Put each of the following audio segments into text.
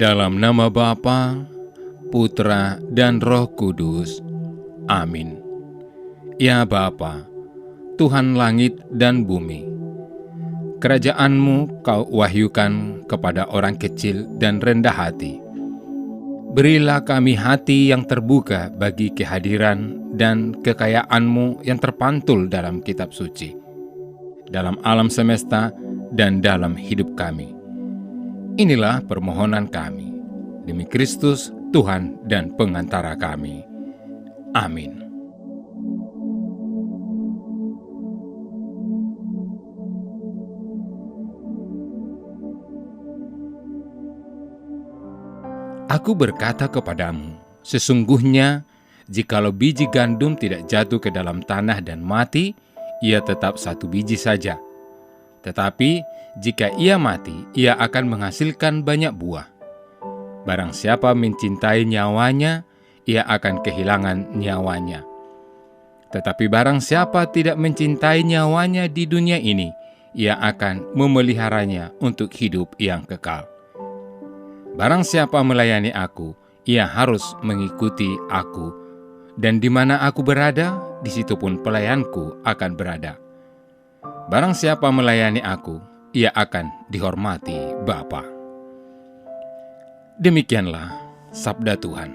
Dalam nama Bapa, Putra, dan Roh Kudus. Amin. Ya Bapa, Tuhan langit dan bumi, kerajaan-Mu Kau wahyukan kepada orang kecil dan rendah hati. Berilah kami hati yang terbuka bagi kehadiran dan kekayaan-Mu yang terpantul dalam kitab suci, dalam alam semesta, dan dalam hidup kami. Inilah permohonan kami, demi Kristus, Tuhan dan pengantara kami. Amin. Aku berkata kepadamu, sesungguhnya jikalau biji gandum tidak jatuh ke dalam tanah dan mati, ia tetap satu biji saja. Tetapi jika ia mati, ia akan menghasilkan banyak buah. Barang siapa mencintai nyawanya, ia akan kehilangan nyawanya. Tetapi barang siapa tidak mencintai nyawanya di dunia ini, ia akan memeliharanya untuk hidup yang kekal. Barang siapa melayani aku, ia harus mengikuti aku, dan di mana aku berada, di situ pun pelayanku akan berada. Barang siapa melayani aku, ia akan dihormati Bapa. Demikianlah sabda Tuhan.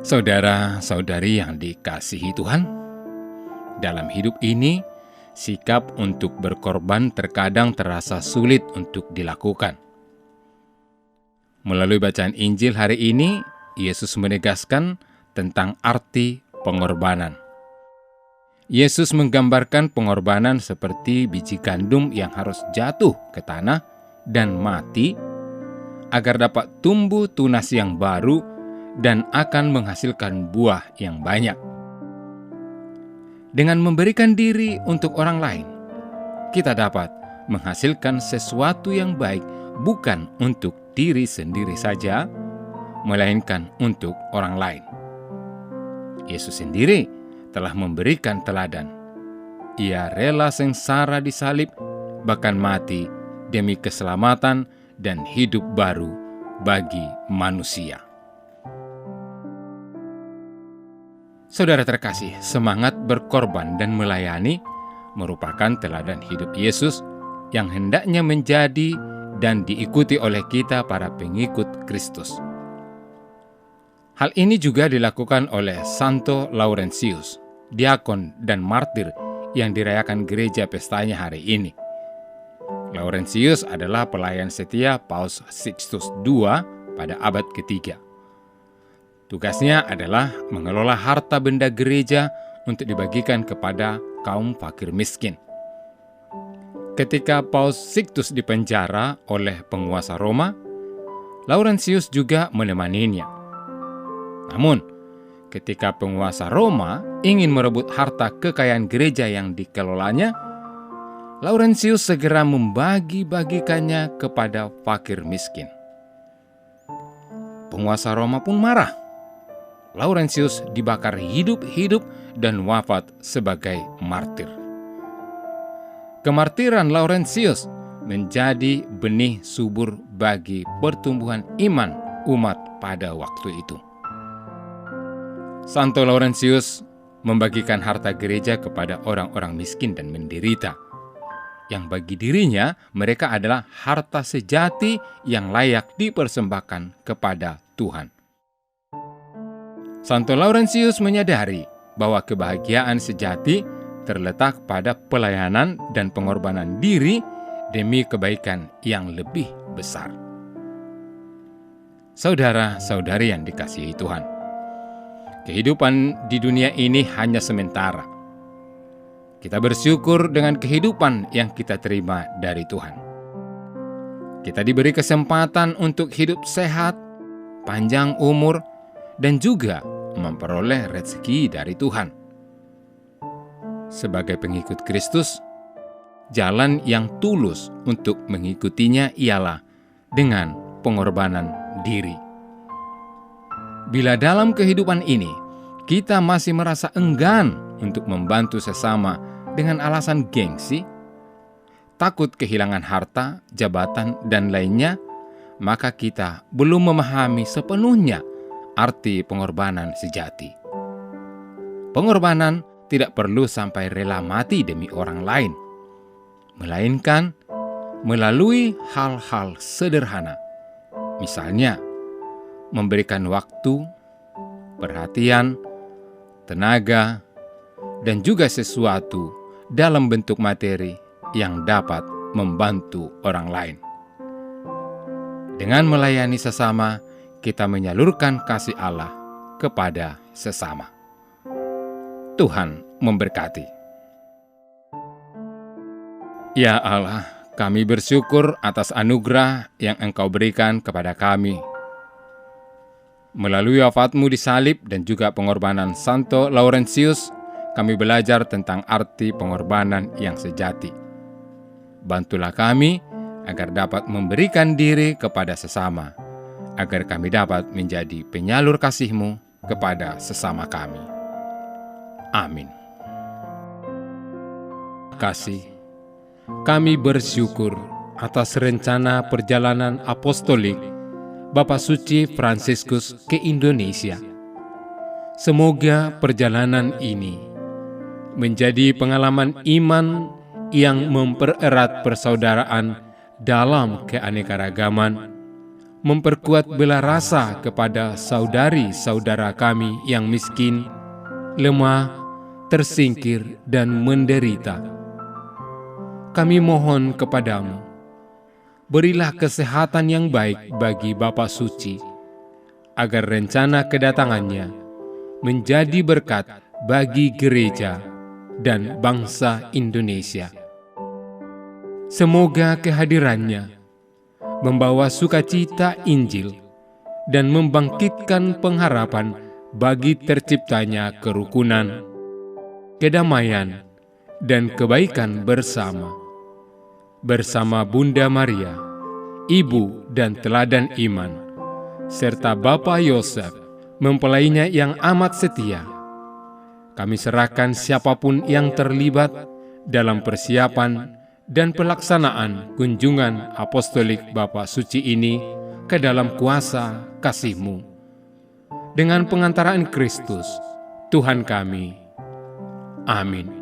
Saudara-saudari yang dikasihi Tuhan, dalam hidup ini, sikap untuk berkorban terkadang terasa sulit untuk dilakukan. Melalui bacaan Injil hari ini, Yesus menegaskan tentang arti pengorbanan. Yesus menggambarkan pengorbanan seperti biji gandum yang harus jatuh ke tanah dan mati agar dapat tumbuh tunas yang baru dan akan menghasilkan buah yang banyak. Dengan memberikan diri untuk orang lain, kita dapat menghasilkan sesuatu yang baik bukan untuk diri sendiri saja, melainkan untuk orang lain. Yesus sendiri telah memberikan teladan. Ia rela sengsara di salib, bahkan mati demi keselamatan dan hidup baru bagi manusia. Saudara terkasih, semangat berkorban dan melayani merupakan teladan hidup Yesus yang hendaknya menjadi dan diikuti oleh kita para pengikut Kristus. Hal ini juga dilakukan oleh Santo Laurentius, diakon dan martir yang dirayakan gereja pestanya hari ini. Laurentius adalah pelayan setia Paus Sixtus II pada abad ketiga. Tugasnya adalah mengelola harta benda gereja untuk dibagikan kepada kaum fakir miskin. Ketika Paus Sixtus dipenjara oleh penguasa Roma, Laurentius juga menemaninya. Namun, ketika penguasa Roma ingin merebut harta kekayaan gereja yang dikelolanya, Laurentius segera membagi-bagikannya kepada fakir miskin. Penguasa Roma pun marah. Laurentius dibakar hidup-hidup dan wafat sebagai martir. Kemartiran Laurentius menjadi benih subur bagi pertumbuhan iman umat pada waktu itu. Santo Laurentius membagikan harta gereja kepada orang-orang miskin dan menderita, yang bagi dirinya mereka adalah harta sejati yang layak dipersembahkan kepada Tuhan. Santo Laurentius menyadari bahwa kebahagiaan sejati terletak pada pelayanan dan pengorbanan diri demi kebaikan yang lebih besar. Saudara-saudari yang dikasihi Tuhan, kehidupan di dunia ini hanya sementara. Kita bersyukur dengan kehidupan yang kita terima dari Tuhan. Kita diberi kesempatan untuk hidup sehat, panjang umur, dan juga memperoleh rezeki dari Tuhan. Sebagai pengikut Kristus, jalan yang tulus untuk mengikutinya ialah dengan pengorbanan diri. Bila dalam kehidupan ini kita masih merasa enggan untuk membantu sesama dengan alasan gengsi, takut kehilangan harta, jabatan, dan lainnya, maka kita belum memahami sepenuhnya arti pengorbanan sejati. Pengorbanan tidak perlu sampai rela mati demi orang lain, melainkan melalui hal-hal sederhana. Misalnya, memberikan waktu, perhatian, tenaga, dan juga sesuatu dalam bentuk materi yang dapat membantu orang lain. Dengan melayani sesama, kita menyalurkan kasih Allah kepada sesama. Tuhan memberkati. Ya Allah, kami bersyukur atas anugerah yang Engkau berikan kepada kami. Melalui wafat-Mu di salib dan juga pengorbanan Santo Laurentius, kami belajar tentang arti pengorbanan yang sejati. Bantulah kami agar dapat memberikan diri kepada sesama, agar kami dapat menjadi penyalur kasih-Mu kepada sesama kami. Amin. Kasih, kami bersyukur atas rencana perjalanan apostolik Bapak Suci Fransiskus ke Indonesia. Semoga perjalanan ini menjadi pengalaman iman yang mempererat persaudaraan dalam keanekaragaman, memperkuat bela rasa kepada saudari-saudara kami yang miskin, lemah, tersingkir, dan menderita. Kami mohon kepadamu, berilah kesehatan yang baik bagi Bapak Suci, agar rencana kedatangannya menjadi berkat bagi gereja dan bangsa Indonesia. Semoga kehadirannya membawa sukacita Injil dan membangkitkan pengharapan bagi terciptanya kerukunan, kedamaian, dan kebaikan bersama. Bersama Bunda Maria, Ibu dan Teladan Iman, serta Bapak Yosef, mempelainya yang amat setia. Kami serahkan siapapun yang terlibat dalam persiapan dan pelaksanaan kunjungan apostolik Bapak Suci ini ke dalam kuasa kasih-Mu. Dengan pengantaraan Kristus, Tuhan kami. Amin.